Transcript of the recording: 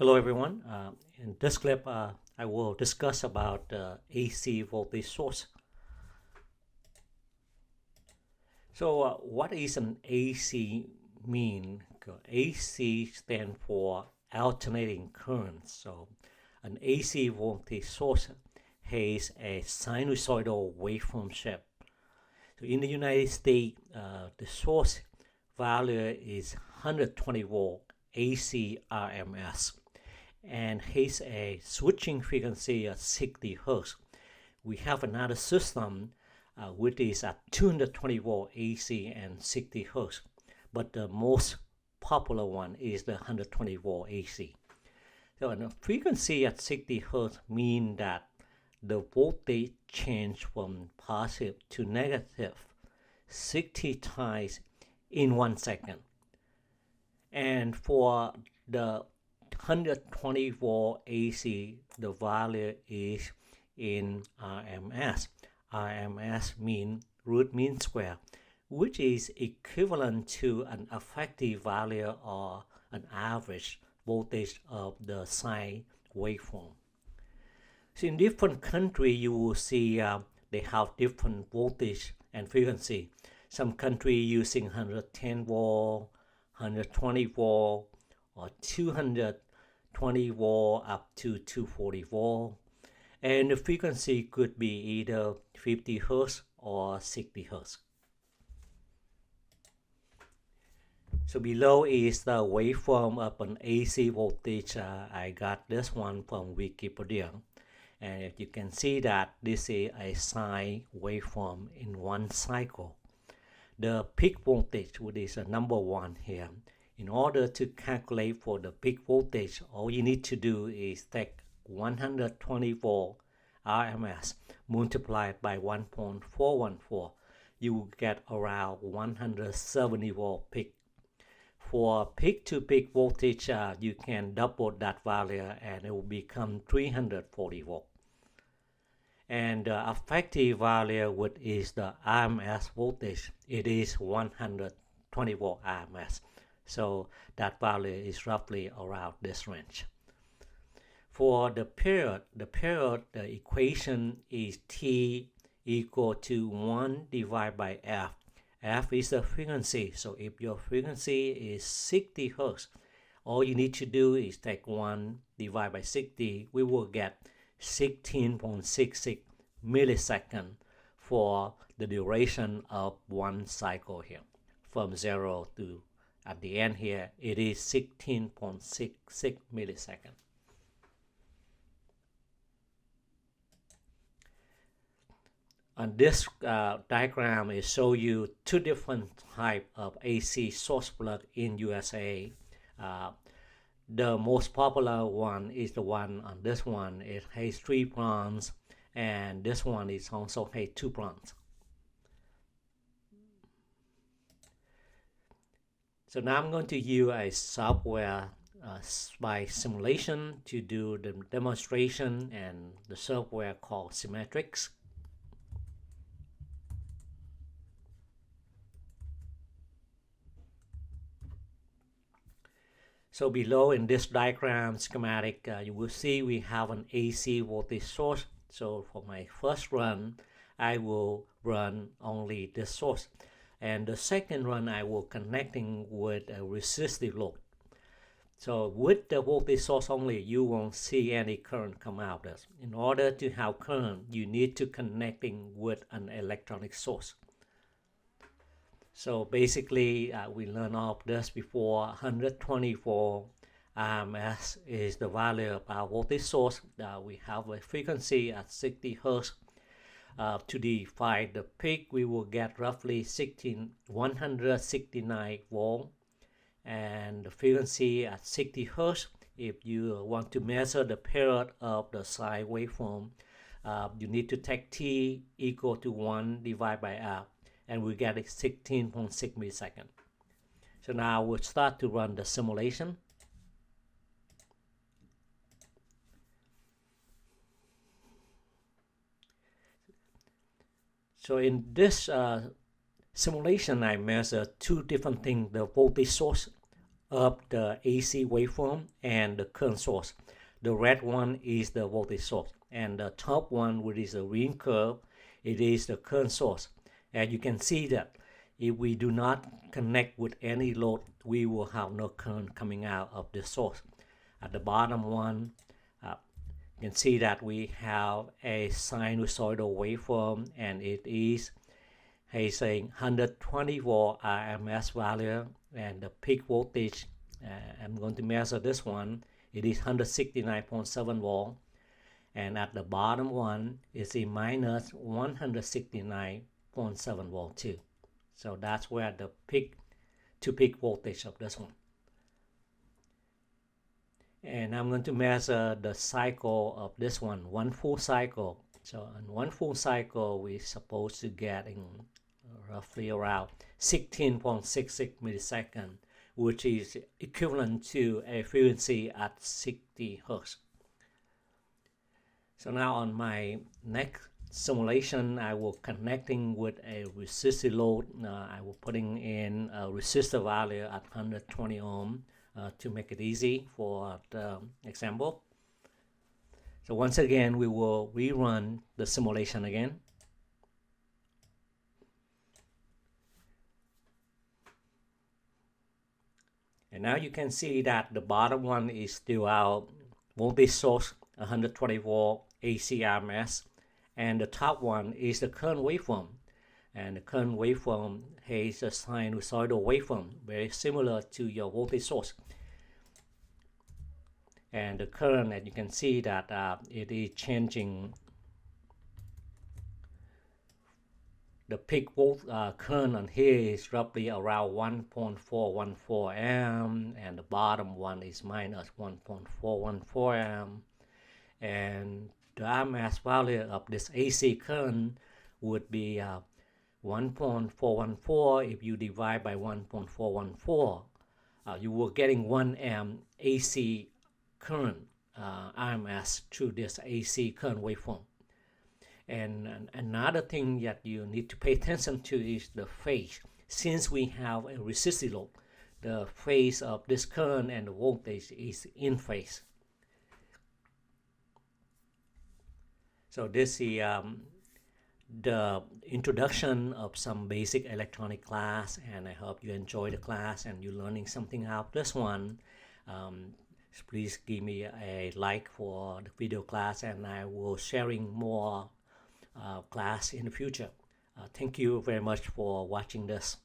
Hello everyone. In this clip, I will discuss about AC voltage source. So what is an AC mean? AC stands for alternating current. So an AC voltage source has a sinusoidal waveform shape. So in the United States, the source value is 120 volt AC RMS and has a switching frequency of 60 Hz. We have another system which is at 220 volt AC and 60 Hz, but the most popular one is the 120 volt AC. So a frequency at 60 Hz means that the voltage change from positive to negative 60 times in 1 second. And for the 120 volt AC, the value is in RMS. RMS mean root mean square, which is equivalent to an effective value or an average voltage of the sine waveform. So in different countries, you will see they have different voltage and frequency. Some countries using 110 volt, 120 volt, or 220 volt up to 240 volt, and the frequency could be either 50 Hz or 60 Hz. So below is the waveform of an AC voltage. I got this one from Wikipedia, and you can see that this is a sine waveform in one cycle. The peak voltage, which is a number 1 here. In order to calculate for the peak voltage, all you need to do is take 120 volt RMS multiplied by 1.414. You will get around 170 volt peak. For peak to peak voltage, you can double that value and it will become 340 volt. And the effective value, which is the RMS voltage, it is 120 volt RMS. So that value is roughly around this range. For the period, the equation is T equal to 1 divided by F. F is the frequency. So if your frequency is 60 Hz, all you need to do is take 1 divided by 60. We will get 16.66 milliseconds for the duration of one cycle here. From 0 to at the end here, it is 16.66 milliseconds. On this diagram, it shows you two different types of AC source plug in USA. The most popular one is the one on this one. It has 3 prongs, and this one is also has 2 prongs. So now I'm going to use a software SPICE simulation to do the demonstration, and the software called Simetrix. So below in this diagram schematic, you will see we have an AC voltage source. So for my first run, I will run only this source. And the second run, I will connecting with a resistive load. So with the voltage source only, you won't see any current come out. In order to have current, you need to connecting with an electronic source. So basically, we learned all of this before. 120 volt RMS is the value of our voltage source. We have a frequency at 60 Hz. To define the peak, we will get roughly 169 volt, and the frequency at 60 Hz. If you want to measure the period of the sine waveform, you need to take T equal to 1 divided by R, and we get 16.6 milliseconds. So now we'll start to run the simulation. So in this simulation, I measure 2 different things: the voltage source of the AC waveform and the current source. The red one is the voltage source, and the top one, which is the green curve, it is the current source. And you can see that if we do not connect with any load, we will have no current coming out of the source. At the bottom one, you can see that we have a sinusoidal waveform, and it is saying 120 volt RMS value, and the peak voltage, I'm going to measure this one, it is 169.7 volt, and at the bottom one is a minus 169.7 volt too. So that's where the peak to peak voltage of this one. And I'm going to measure the cycle of this one full cycle. So in one full cycle, we're supposed to get in roughly around 16.66 millisecond, which is equivalent to a frequency at 60 Hertz. So now on my next simulation, I will connecting with a resistor load. I will putting in a resistor value at 120 ohm to make it easy for the example. So once again, we will rerun the simulation again. And now you can see that the bottom one is still our voltage source, 120 volt AC RMS, and the top one is the current waveform. And the current waveform has a sinusoidal waveform, very similar to your voltage source. And the current, and you can see that it is changing. The peak volt current on here is roughly around 1.414 amp, and the bottom one is minus 1.414 amp. And the RMS value of this AC current would be 1.414. If you divide by 1.414, you were getting 1 amp AC current RMS through this AC current waveform. And another thing that you need to pay attention to is the phase. Since we have a resistor load, the phase of this current and the voltage is in phase. So this is the introduction of some basic electronic class, and I hope you enjoy the class and you're learning something out of this one. Please give me a like for the video class, and I will sharing more class in the future. Thank you very much for watching this.